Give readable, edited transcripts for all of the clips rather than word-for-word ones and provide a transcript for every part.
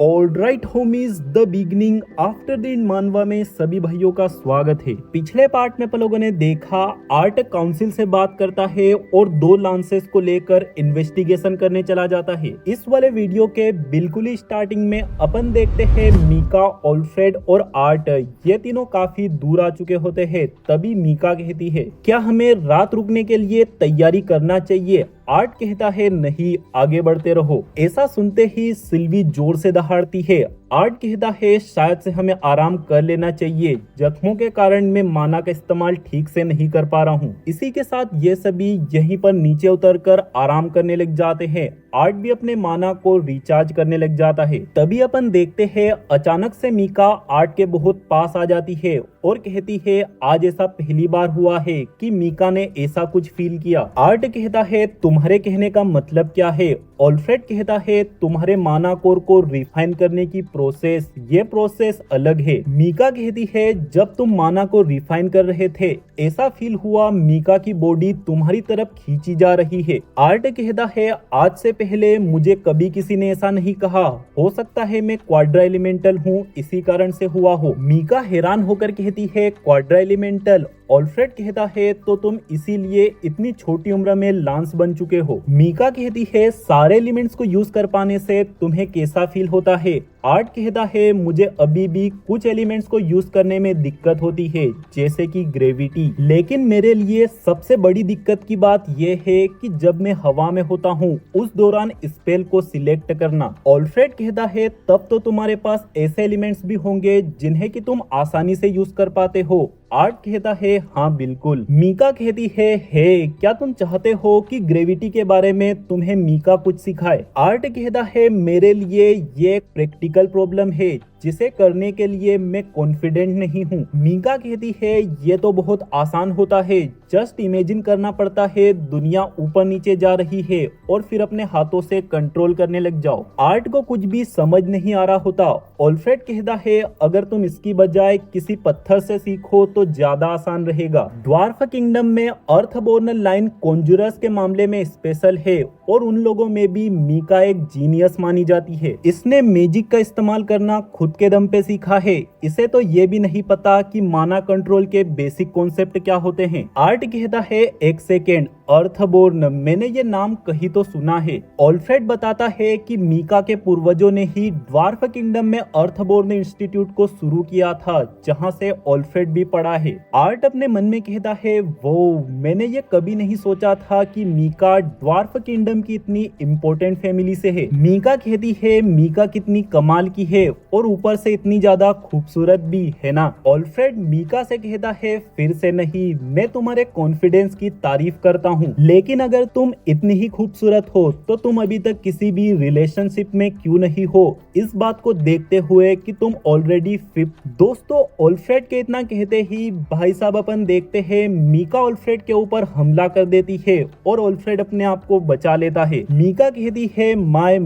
Alright homies, the beginning after the मानवा में सभी भाइयों का स्वागत है। पिछले पार्ट में अपन लोगों ने देखा आर्ट काउंसिल से बात करता है और दो लांसेस को लेकर इन्वेस्टिगेशन करने चला जाता है। इस वाले वीडियो के बिल्कुल ही स्टार्टिंग में अपन देखते हैं मीका, ऑल्फ्रेड और आर्ट, ये तीनों काफी दूर आ चुके होते हैं। तभी मीका कहती है, क्या हमें रात रुकने के लिए तैयारी करना चाहिए? आर्ट कहता है, नहीं, आगे बढ़ते रहो। ऐसा सुनते ही सिल्वी जोर से दहाड़ती है। आर्ट कहता है, शायद से हमें आराम कर लेना चाहिए, जख्मों के कारण मैं माना का इस्तेमाल ठीक से नहीं कर पा रहा हूँ। इसी के साथ ये सभी यहीं पर नीचे उतरकर आराम करने लग जाते हैं। आर्ट भी अपने माना को रिचार्ज करने लग जाता है। तभी अपन देखते हैं अचानक से मीका आर्ट के बहुत पास आ जाती है और कहती है, आज ऐसा पहली बार हुआ है कि मीका ने ऐसा कुछ फील किया। आर्ट कहता है, तुम्हारे कहने का मतलब क्या है? ऑल्फ्रेड कहता है, तुम्हारे माना कोर को रिफाइन करने की प्रोसेस, ये प्रोसेस अलग है। मीका कहती है, जब तुम माना को रिफाइन कर रहे थे ऐसा फील हुआ मीका की बॉडी तुम्हारी तरफ खींची जा रही है। आर्ट कहता है, आज से पहले मुझे कभी किसी ने ऐसा नहीं कहा, हो सकता है मैं क्वाड्रा एलिमेंटल हूँ, इसी कारण से हुआ हो। मीका हैरान होकर कहती है, क्वाड्रा एलिमेंटल? ऑल्फ्रेड कहता है, तो तुम इसीलिए इतनी छोटी उम्र में लांस बन चुके हो। मीका कहती है, सारे एलिमेंट्स को यूज कर पाने से तुम्हें कैसा फील होता है? आर्ट कहता है, मुझे अभी भी कुछ एलिमेंट्स को यूज करने में दिक्कत होती है, जैसे कि ग्रेविटी। लेकिन मेरे लिए सबसे बड़ी दिक्कत की बात यह है कि जब मैं हवा में होता हूँ उस दौरान स्पेल को सिलेक्ट करना। ऑल्फ्रेड कहता है, तब तो तुम्हारे पास ऐसे एलिमेंट्स भी होंगे जिन्हें कि तुम आसानी से यूज कर पाते हो। आर्ट कहता है, हाँ बिल्कुल। मीका कहती है, क्या तुम चाहते हो कि ग्रेविटी के बारे में तुम्हें मीका कुछ सिखाए? आर्ट कहता है, मेरे लिए ये एक प्रैक्टिकल प्रॉब्लम है जिसे करने के लिए मैं कॉन्फिडेंट नहीं हूँ। मीका कहती है, ये तो बहुत आसान होता है, जस्ट इमेजिन करना पड़ता है दुनिया ऊपर नीचे जा रही है और फिर अपने हाथों से कंट्रोल करने लग जाओ। आर्ट को कुछ भी समझ नहीं आ रहा होता। ऑल्फ्रेड कहता है, अगर तुम इसकी बजाय किसी पत्थर से सीखो तो ज्यादा आसान रहेगा। ड्वार्फ किंगडम में अर्थबोर्न लाइन कॉन्जुरस के मामले में स्पेशल है और उन लोगों में भी मीका एक जीनियस मानी जाती है। इसने मैजिक का इस्तेमाल करना खुद के दम पे सीखा है। इसे तो ये भी नहीं पता कि माना कंट्रोल के बेसिक कॉन्सेप्ट क्या होते हैं। आर्ट कहता है, एक सेकेंड, अर्थबोर्न, मैंने ये नाम कहीं तो सुना है। ऑल्फ्रेड बताता है कि मीका के पूर्वजों ने ही ड्वार्फ किंगडम में अर्थबोर्न इंस्टीट्यूट को शुरू किया था, जहाँ से ऑल्फ्रेड भी पढ़ा है। आर्ट अपने मन में कहता है, वो मैंने ये कभी नहीं सोचा था कि मीका ड्वार्फ किंगडम की इतनी इम्पोर्टेंट फैमिली से है। मीका कहती है, मीका कितनी कमाल की है और ऊपर से इतनी ज्यादा खूबसूरत भी है ना। ऑल्फ्रेड मीका से कहता है, फिर से नहीं, मैं तुम्हारे कॉन्फिडेंस की तारीफ करता हूँ, लेकिन अगर तुम इतनी ही खूबसूरत हो तो तुम अभी तक किसी भी रिलेशनशिप में क्यों नहीं हो, इस बात को देखते हुए कि तुम ऑलरेडी 5th। दोस्तों, ऑल्फ्रेड के इतना कहते ही भाई साहब अपन देखते हैं मीका ऑल्फ्रेड के ऊपर हमला कर देती है और ऑल्फ्रेड अपने आप को बचा लेता है। मीका कहती है, माय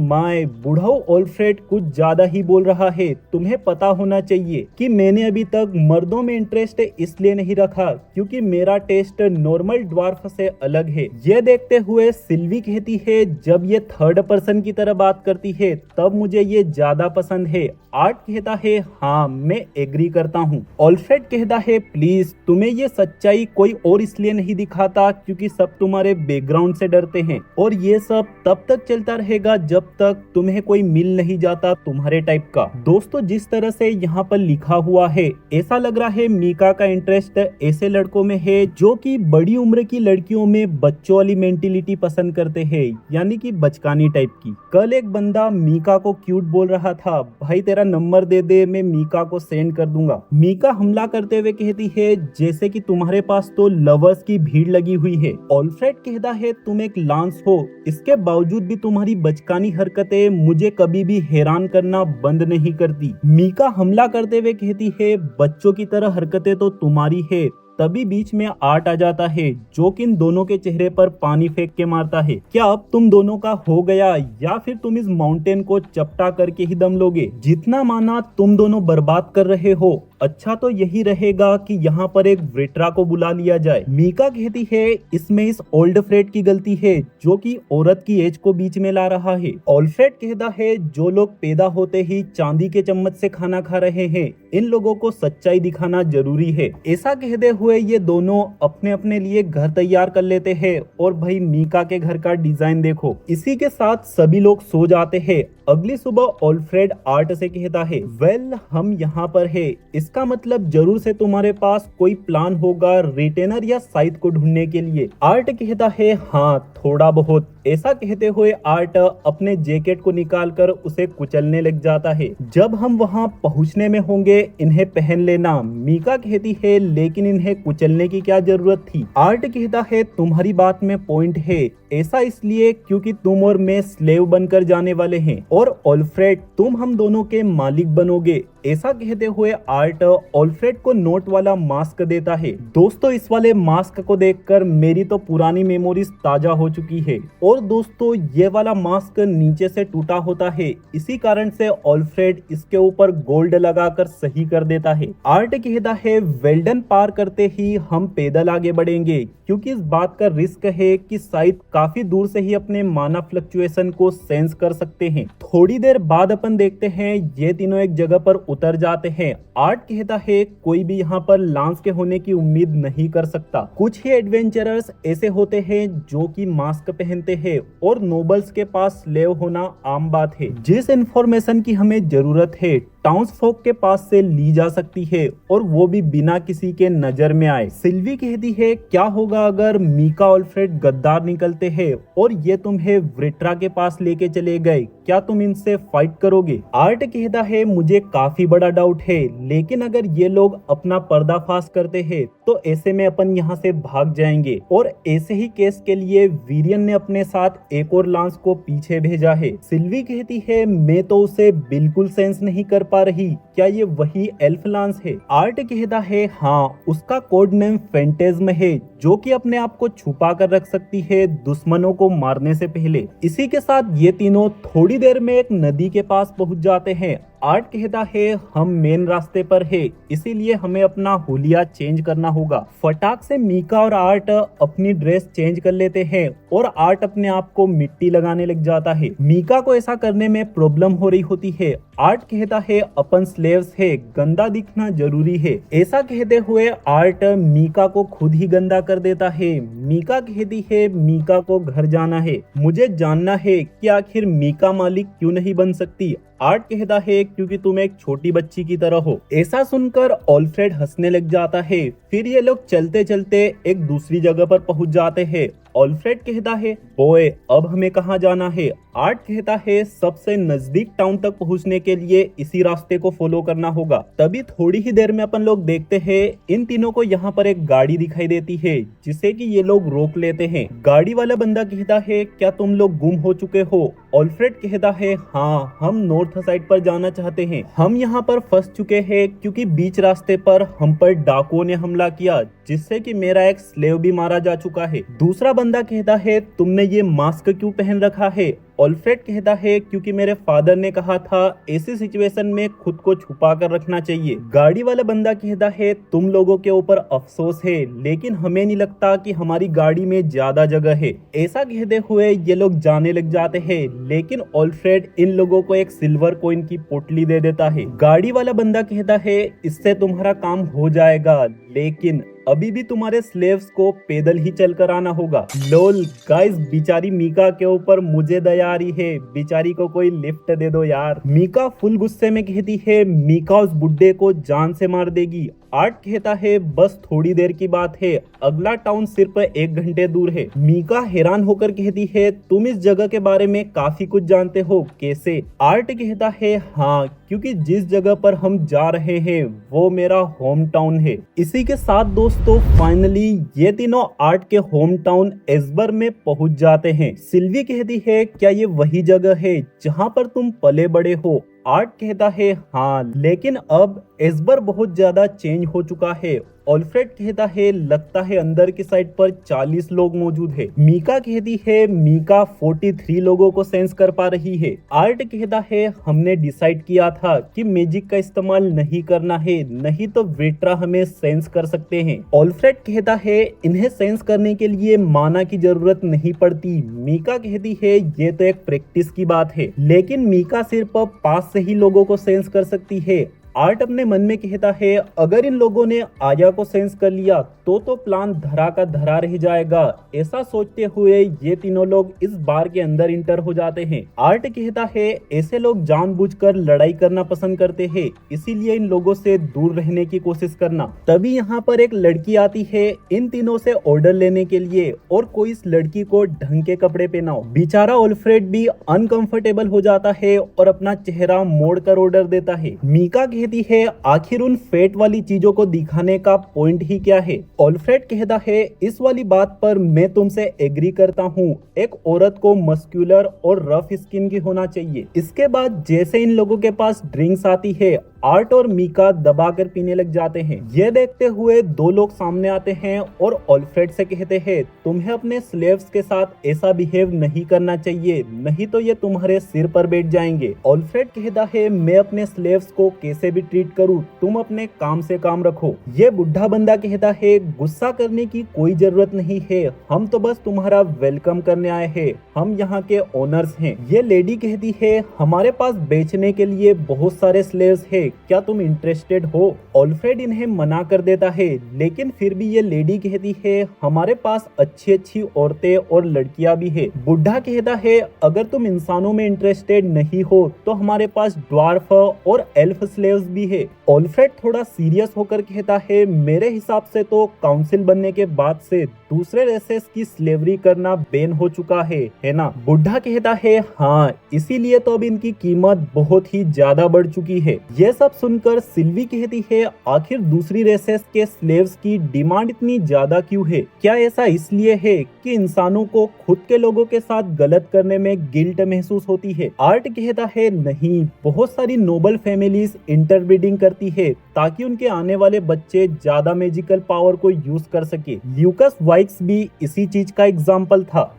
बुढ़ाऊ ऑल्फ्रेड कुछ ज्यादा ही बोल रहा है। तुम्हें पता होना चाहिए कि मैंने अभी तक मर्दों में इंटरेस्ट इसलिए नहीं रखा क्योंकि मेरा टेस्ट नॉर्मल ड्वार्फ से अलग है। ये देखते हुए सिल्वी कहती है, जब ये थर्ड पर्सन की तरह बात करती है तब मुझे ये ज्यादा पसंद है। आर्ट कहता है, हाँ मैं एग्री करता हूँ। ऑल्फ्रेड कहता है, प्लीज तुम्हें ये सच्चाई कोई और इसलिए नहीं दिखाता क्योंकि सब तुम्हारे बैकग्राउंड से डरते हैं और ये सब तब तक चलता रहेगा जब तक तुम्हें कोई मिल नहीं जाता तुम्हारे टाइप का। दोस्तों, जिस तरह से यहाँ पर लिखा हुआ है ऐसा लग रहा है मीका का इंटरेस्ट ऐसे लड़कों में है जो कि बड़ी उम्र की लड़कियों में बच्चों वाली मेंटेलिटी पसंद करते हैं, यानी कि बचकानी टाइप की। कल एक बंदा मीका को क्यूट बोल रहा था, भाई तेरा नंबर दे दे, मैं मीका को सेंड कर दूंगा। मीका हमला करते हुए कहती है, जैसे कि तुम्हारे पास तो लवर्स की भीड़ लगी हुई है। ऑल्फ्रेड कहता है, तुम एक लांस हो, इसके बावजूद भी तुम्हारी बचकानी हरकतें मुझे कभी भी हैरान करना बंद नहीं करती। मीका हमला करते हुए कहती है, बच्चों की तरह हरकतें तो तुम्हारी है। तभी बीच में आर्ट आ जाता है जो कि इन दोनों के चेहरे पर पानी फेंक के मारता है। क्या अब तुम दोनों का हो गया या फिर तुम इस माउंटेन को चपटा करके ही दम लोगे? जितना माना तुम दोनों बर्बाद कर रहे हो अच्छा तो यही रहेगा कि यहाँ पर एक वेटरा को बुला लिया जाए। मीका कहती है इसमें इस ओल्फ्रेड की गलती है जो कि औरत की एज को बीच में ला रहा है। ओल्फ्रेड कहता है जो लोग पैदा होते ही चांदी के चम्मच से खाना खा रहे हैं, इन लोगों को सच्चाई दिखाना जरूरी है। ऐसा कहते हुए ये दोनों अपने अपने लिए घर तैयार कर लेते हैं और भाई मीका के घर का डिजाइन देखो। इसी के साथ सभी लोग सो जाते हैं। अगली सुबह ओल्फ्रेड आर्ट से कहता है वेल हम यहाँ पर है, इसका मतलब जरूर से तुम्हारे पास कोई प्लान होगा रिटेनर या साइट को ढूंढने के लिए। आर्ट कहता है हाँ थोड़ा बहुत। ऐसा कहते हुए आर्ट अपने जैकेट को निकालकर उसे कुचलने लग जाता है। जब हम वहाँ पहुँचने में होंगे इन्हें पहन लेना। मीका कहती है लेकिन इन्हें कुचलने की क्या जरूरत थी। आर्ट कहता है तुम्हारी बात में पॉइंट है, ऐसा इसलिए क्योंकि तुम और मैं स्लेव बनकर जाने वाले हैं और ओल्फ्रेड तुम हम दोनों के मालिक बनोगे। ऐसा कहते हुए आर्ट ओल्फ्रेड को नोट वाला मास्क देता है। दोस्तों इस वाले मास्क को देखकर मेरी तो पुरानी मेमोरीज ताजा हो चुकी है। और दोस्तों ये वाला मास्क नीचे से टूटा होता है, इसी कारण से ओल्फ्रेड इसके ऊपर गोल्ड लगाकर सही कर देता है। आर्ट कहता है वेल्डन पार करते ही हम पैदल आगे बढ़ेंगे क्योंकि इस बात का रिस्क है कि साइट काफी दूर से ही अपने माना फ्लक्चुएशन को सेंस कर सकते हैं। थोड़ी देर बाद अपन देखते हैं ये तीनों एक जगह पर उतर जाते हैं। आर्ट कहता है कोई भी यहाँ पर लांस के होने की उम्मीद नहीं कर सकता। कुछ ही एडवेंचरर्स ऐसे होते हैं जो कि मास्क पहनते हैं और नोबल्स के पास स्लेव होना आम बात है। जिस इंफॉर्मेशन की हमें जरूरत है टाउन्सफोक के पास से ली जा सकती है और वो भी बिना किसी के नजर में आए। सिल्वी कहती है क्या होगा अगर मीका ओल्फ्रेड गद्दार निकलते हैं और ये तुम्हें वेट्रा के पास लेके चले गए, क्या तुम इनसे फाइट करोगे। आर्ट कहता है मुझे काफी बड़ा डाउट है, लेकिन अगर ये लोग अपना पर्दाफाश करते हैं तो ऐसे में अपन यहाँ से भाग जाएंगे। और ऐसे ही केस के लिए वीरियन ने अपने साथ एक और लांस को पीछे भेजा है। सिल्वी कहती है मैं तो उसे बिल्कुल सेंस नहीं कर पा रही, क्या ये वही एल्फ लांस है। आर्ट कहता है हाँ उसका कोड नेम फैंटेज्म है जो कि अपने आप को छुपा कर रख सकती है दुश्मनों को मारने से पहले। इसी के साथ ये तीनों थोड़ी देर में एक नदी के पास पहुंच जाते हैं। आर्ट कहता है हम मेन रास्ते पर है, इसीलिए हमें अपना हुलिया चेंज करना होगा। फटाक से मीका और आर्ट अपनी ड्रेस चेंज कर लेते हैं और आर्ट अपने आप को मिट्टी लगाने लग जाता है। मीका को ऐसा करने में प्रॉब्लम हो रही होती है। आर्ट कहता है अपन स्लेव्स है, गंदा दिखना जरूरी है। ऐसा कहते हुए आर्ट मीका को खुद ही गंदा कर देता है। मीका कहती है मीका को घर जाना है, मुझे जानना है कि आखिर मीका मालिक क्यों नहीं बन सकती। आर्ट कहता है क्योंकि तुम एक छोटी बच्ची की तरह हो। ऐसा सुनकर ओल्फ्रेड हंसने लग जाता है। फिर ये लोग चलते चलते एक दूसरी जगह पर पहुंच जाते हैं। ओल्फ्रेड कहता है ओए अब हमें कहाँ जाना है। आर्ट कहता है सबसे नजदीक टाउन तक पहुंचने के लिए इसी रास्ते को फॉलो करना होगा। तभी थोड़ी ही देर में अपन लोग देखते हैं इन तीनों को यहाँ पर एक गाड़ी दिखाई देती है जिसे कि ये लोग रोक लेते हैं। गाड़ी वाला बंदा कहता है क्या तुम लोग गुम हो चुके हो। ओल्फ्रेड कहता है हाँ हम नॉर्थ साइड पर जाना चाहते हैं, हम यहाँ पर फंस चुके हैं क्योंकि बीच रास्ते पर हम पर डाकुओं ने हमला किया जिससे कि मेरा एक स्लेव भी मारा जा चुका है। दूसरा बंदा कहता है तुमने ये मास्क क्यों पहन रखा है। ओल्फ्रेड कहता है क्योंकि मेरे फादर ने कहा था ऐसी सिचुएशन में खुद को छुपा कर रखना चाहिए। गाड़ी वाला बंदा कहता है तुम लोगों के ऊपर अफसोस है, लेकिन हमें नहीं लगता कि हमारी गाड़ी में ज्यादा जगह है। ऐसा कहते हुए ये लोग जाने लग जाते हैं, लेकिन ओल्फ्रेड इन लोगों को एक सिल्वर कॉइन की पोटली दे देता है। गाड़ी वाला बंदा कहता है इससे तुम्हारा काम हो जाएगा, लेकिन अभी भी तुम्हारे स्लेव्स को पैदल ही चलकर आना होगा। लोल गाइस बेचारी मीका के ऊपर मुझे दया आ रही है, बेचारी को कोई लिफ्ट दे दो यार। मीका फुल गुस्से में कहती है मीका उस बुड्ढे को जान से मार देगी। आर्ट कहता है बस थोड़ी देर की बात है, अगला टाउन सिर्फ 1 घंटे दूर है। मीका हैरान होकर कहती है तुम इस जगह के बारे में काफी कुछ जानते हो, कैसे। आर्ट कहता है हाँ क्योंकि जिस जगह पर हम जा रहे हैं वो मेरा होम टाउन है। इसी के साथ दोस्तों फाइनली ये तीनों आर्ट के होम टाउन एस्बर में पहुंच जाते हैं। सिल्वी कहती है क्या ये वही जगह है जहाँ पर तुम पले बड़े हो। आर्ट कहता है हाँ, लेकिन अब एस्बर बहुत ज्यादा चेंज हो चुका है ऑल्फ्रेड कहता है लगता है अंदर की साइड पर 40 लोग मौजूद है। मीका कहती है मीका 43 लोगों को सेंस कर पा रही है। आर्ट कहता है हमने डिसाइड किया था कि मैजिक का इस्तेमाल नहीं करना है, नहीं तो वेट्रा हमें सेंस कर सकते हैं। ऑल्फ्रेड कहता है इन्हें सेंस करने के लिए माना की जरूरत नहीं पड़ती। मीका कहती है ये तो एक प्रैक्टिस की बात है, लेकिन मीका सिर्फ पास से ही लोगों को सेंस कर सकती है। आर्ट अपने मन में कहता है अगर इन लोगों ने आया को सेंस कर लिया तो प्लान धरा का धरा रह जाएगा। ऐसा सोचते हुए ये तीनों लोग इस बार के अंदर इंटर हो जाते हैं। आर्ट कहता है ऐसे लोग जानबूझकर लड़ाई करना पसंद करते हैं, इसीलिए इन लोगों से दूर रहने की कोशिश करना। तभी यहाँ पर एक लड़की आती है इन तीनों से ऑर्डर लेने के लिए और कोई इस लड़की को ढंग के कपड़े पहनाओ। बेचारा ऑल्फ्रेड भी अनकंफर्टेबल हो जाता है और अपना चेहरा मोड़ कर ऑर्डर देता है। मीका कहती है आखिर उन फेट वाली चीजों को दिखाने का पॉइंट ही क्या है। ऑल्फ्रेड कहता है इस वाली बात पर मैं तुमसे एग्री करता हूँ, एक औरत को मस्कुलर और रफ स्किन की होना चाहिए। इसके बाद जैसे इन लोगों के पास ड्रिंक्स आती है आर्ट और मीका दबाकर पीने लग जाते हैं। ये देखते हुए दो लोग सामने आते हैं और ऑल्फ्रेड से कहते हैं तुम्हें अपने स्लेव्स के साथ ऐसा बिहेव नहीं करना चाहिए, नहीं तो ये तुम्हारे सिर पर बैठ जाएंगे। ऑल्फ्रेड कहता है मैं अपने स्लेव्स को कैसे भी ट्रीट करूँ, तुम अपने काम से काम रखो। ये बुढ़ा बंदा कहता है गुस्सा करने की कोई जरूरत नहीं है, हम तो बस तुम्हारा वेलकम करने आए हैं, हम यहाँ के ओनर्स हैं। ये लेडी कहती है हमारे पास बेचने के लिए बहुत सारे स्लेव्स हैं, क्या तुम इंटरेस्टेड हो। ऑल्फ्रेड इन्हें मना कर देता है, लेकिन फिर भी ये लेडी कहती है हमारे पास अच्छी अच्छी औरतें और लड़कियां भी है। बुढ़ा कहता है अगर तुम इंसानों में इंटरेस्टेड नहीं हो तो हमारे पास ड्वार्फ और एल्फ स्लेव्स भी है। ऑल्फ्रेड थोड़ा सीरियस होकर कहता है मेरे हिसाब से तो काउंसिल बनने के बाद से दूसरे रेसेस की स्लेवरी करना बैन हो चुका है ना। बुढ़ा कहता है हाँ, इसीलिए तो अब इनकी कीमत बहुत ही ज्यादा बढ़ चुकी है। ये सब सुनकर सिल्वी कहती है आखिर दूसरी रेसेस के स्लेव्स की डिमांड इतनी ज्यादा क्यों है, क्या ऐसा इसलिए है कि इंसानों को खुद के लोगों के साथ गलत करने में गिल्ट महसूस होती है। आर्ट कहता है नहीं, बहुत सारी नोबल फैमिलीज इंटरब्रीडिंग करती है ताकि उनके आने वाले बच्चे ज्यादा मैजिकल पावर को यूज कर सके। ल्यूकस वाइक्स भी इसी चीज का एग्जाम्पल था।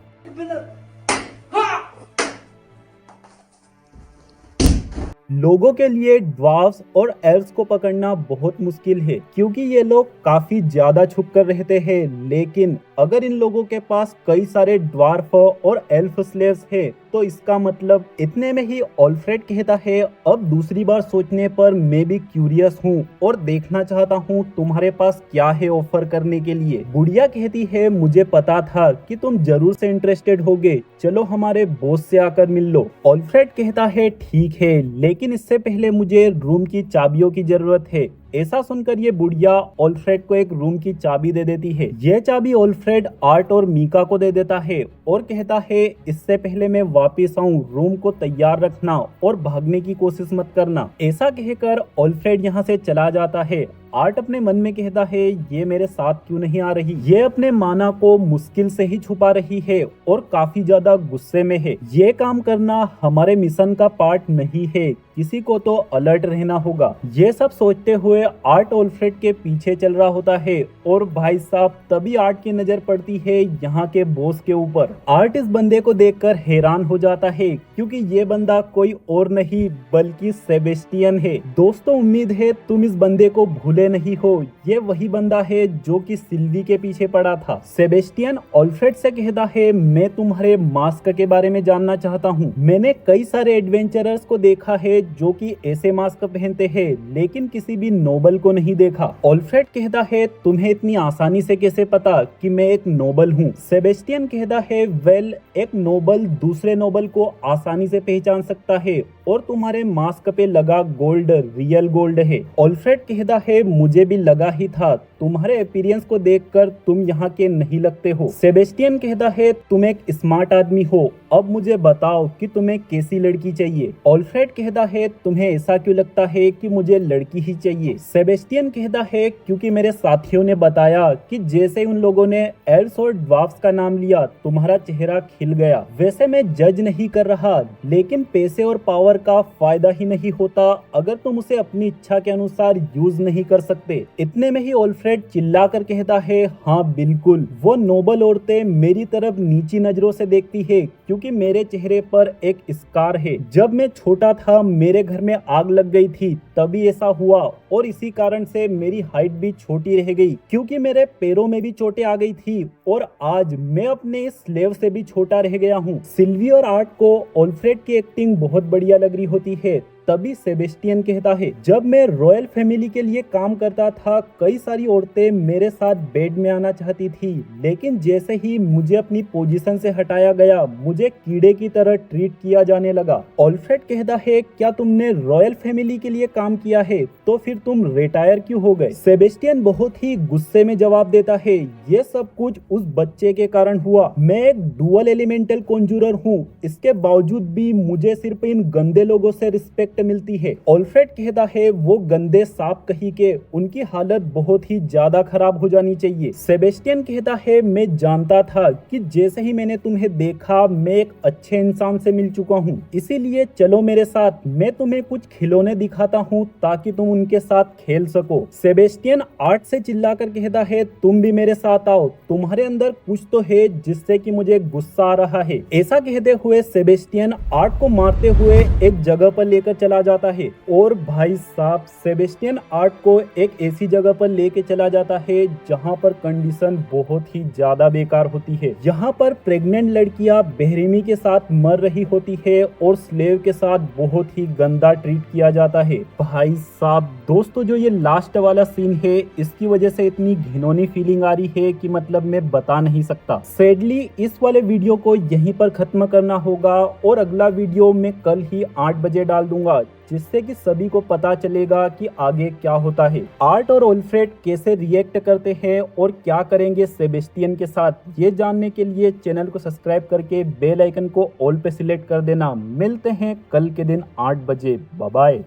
लोगों के लिए ड्वार्फ्स और एल्व्स को पकड़ना बहुत मुश्किल है क्योंकि ये लोग काफी ज्यादा छुप कर रहते हैं, लेकिन अगर इन लोगों के पास कई सारे ड्वार्फ और एल्फ स्लेव्स है तो इसका मतलब इतने में ही ऑल्फ्रेड कहता है अब दूसरी बार सोचने पर मैं भी क्यूरियस हूँ और देखना चाहता हूँ तुम्हारे पास क्या है ऑफर करने के लिए। बुढ़िया कहती है मुझे पता था कि तुम जरूर से इंटरेस्टेड होगे, चलो हमारे बॉस से आकर मिल लो। ऑल्फ्रेड कहता है ठीक है, लेकिन इससे पहले मुझे रूम की चाबियों की जरूरत है। ऐसा सुनकर ये बुढ़िया ऑल्फ्रेड को एक रूम की चाबी दे देती है। यह चाबी ऑल्फ्रेड आर्ट और मीका को दे देता है और कहता है इससे पहले मैं वापस आऊं रूम को तैयार रखना और भागने की कोशिश मत करना। ऐसा कहकर ऑल्फ्रेड यहाँ से चला जाता है। आर्ट अपने मन में कहता है ये मेरे साथ क्यों नहीं आ रही, ये अपने माना को मुश्किल से ही छुपा रही है और काफी ज्यादा गुस्से में है। ये काम करना हमारे मिशन का पार्ट नहीं है, किसी को तो अलर्ट रहना होगा। ये सब सोचते हुए आर्ट ऑल्फ्रेड के पीछे चल रहा होता है और भाई साहब तभी आर्ट की नजर पड़ती है यहाँ के बॉस के ऊपर। आर्ट इस बंदे को देखकर हैरान हो जाता है क्योंकि ये बंदा कोई और नहीं बल्कि सेबेस्टियन है। दोस्तों उम्मीद है तुम इस बंदे को भूले नहीं हो, ये वही बंदा है जो कि सिल्वी के पीछे पड़ा था। सेबेस्टियन ऑल्फ्रेड से कहता है मैं तुम्हारे मास्क के बारे में जानना चाहता हूँ। मैंने कई सारे एडवेंचरर्स को देखा है जो कि ऐसे मास्क पहनते हैं, लेकिन किसी भी नोबल को नहीं देखा। ऑल्फ्रेड कहता है तुम्हें इतनी आसानी से कैसे पता कि मैं एक नोबल हूँ। सेबेस्टियन कहता है वेल, एक नोबल दूसरे नोबल को आसानी से पहचान सकता है और तुम्हारे मास्क पे लगा गोल्ड रियल गोल्ड है। ऑल्फ्रेड कहता है मुझे भी लगा ही था, तुम्हारे अपीयरेंस को देखकर तुम यहाँ के नहीं लगते हो। सेबेस्टियन कहता है तुम एक स्मार्ट आदमी हो, अब मुझे बताओ कि तुम्हें कैसी लड़की चाहिए। ऑल्फ्रेड कहता है तुम्हें ऐसा क्यों लगता है कि मुझे लड़की ही चाहिए। सेबेस्टियन कहता है क्योंकि मेरे साथियों ने बताया कि जैसे उन लोगों ने एल्व्स और ड्वार्फ्स का नाम लिया तुम्हारा चेहरा खिल गया। वैसे मैं जज नहीं कर रहा, लेकिन पैसे और पावर का फायदा ही नहीं होता अगर तुम उसे अपनी इच्छा के अनुसार यूज नहीं कर सकते। इतने में ही ऑल्फ्रेड चिल्लाकर कहता है, हाँ बिल्कुल, वो नोबल औरतें मेरी तरफ नीची नजरों से देखती है क्योंकि मेरे चेहरे पर एक स्कार है। जब मैं छोटा था मेरे घर में आग लग गई थी, तभी ऐसा हुआ और इसी कारण से मेरी हाइट भी छोटी रह गई क्योंकि मेरे पैरों में भी चोटें आ गई थी और आज मैं अपने स्लेव से भी छोटा रह गया हूँ। सिल्वी और आर्ट को ऑल्फ्रेड की एक्टिंग बहुत बढ़िया लग रही होती है। तभी सेबेस्टियन कहता है, जब मैं रॉयल फैमिली के लिए काम करता था कई सारी औरतें मेरे साथ बेड में आना चाहती थी, लेकिन जैसे ही मुझे अपनी पोजीशन से हटाया गया मुझे कीड़े की तरह ट्रीट किया जाने लगा। ऑल्फ्रेड कहता है, क्या तुमने रॉयल फैमिली के लिए काम किया है तो फिर तुम रिटायर क्यों हो गए? सेबेस्टियन बहुत ही गुस्से में जवाब देता है, ये सब कुछ उस बच्चे के कारण हुआ। मैं एक डुअल एलिमेंटल कॉन्जूरर हूँ, इसके बावजूद भी मुझे सिर्फ इन गंदे लोगों से रिस्पेक्ट मिलती है। ऑल्फ्रेड कहता है, वो गंदे सांप कहीं के, उनकी हालत बहुत ही ज्यादा खराब हो जानी चाहिए। सेबेस्टियन कहता है, मैं जानता था कि जैसे ही मैंने तुम्हें देखा मैं एक अच्छे इंसान से मिल चुका हूँ, इसीलिए चलो मेरे साथ, मैं तुम्हें कुछ खिलौने दिखाता हूँ ताकि तुम उनके साथ खेल सको। सेबेस्टियन आर्ट से चिल्लाकर कहता है, तुम भी मेरे साथ आओ, तुम्हारे अंदर कुछ तो है जिससे कि मुझे गुस्सा आ रहा है। ऐसा कहते हुए सेबेस्टियन आर्ट को मारते हुए एक जगह पर लेकर चला जाता है और भाई साहब सेबेस्टियन आर्ट को एक ऐसी जगह पर लेके चला जाता है जहां पर कंडीशन बहुत ही ज्यादा बेकार होती है। यहाँ पर प्रेग्नेंट लड़कियां बेरहमी के साथ मर रही होती है और स्लेव के साथ बहुत ही गंदा ट्रीट किया जाता है। भाई साहब दोस्तों, जो ये लास्ट वाला सीन है इसकी वजह से इतनी घिनौनी फीलिंग आ रही है कि मतलब मैं बता नहीं सकता। सैडली इस वाले वीडियो को यहीं पर खत्म करना होगा और अगला वीडियो मैं कल ही 8 बजे डाल दूंगा, जिससे कि सभी को पता चलेगा कि आगे क्या होता है, आर्ट और ऑल्फ्रेड कैसे रिएक्ट करते हैं और क्या करेंगे सेबेस्टियन के साथ। ये जानने के लिए चैनल को सब्सक्राइब करके बेल आइकन को ऑल पे सिलेक्ट कर देना। मिलते हैं कल के दिन 8 बजे। Bye bye.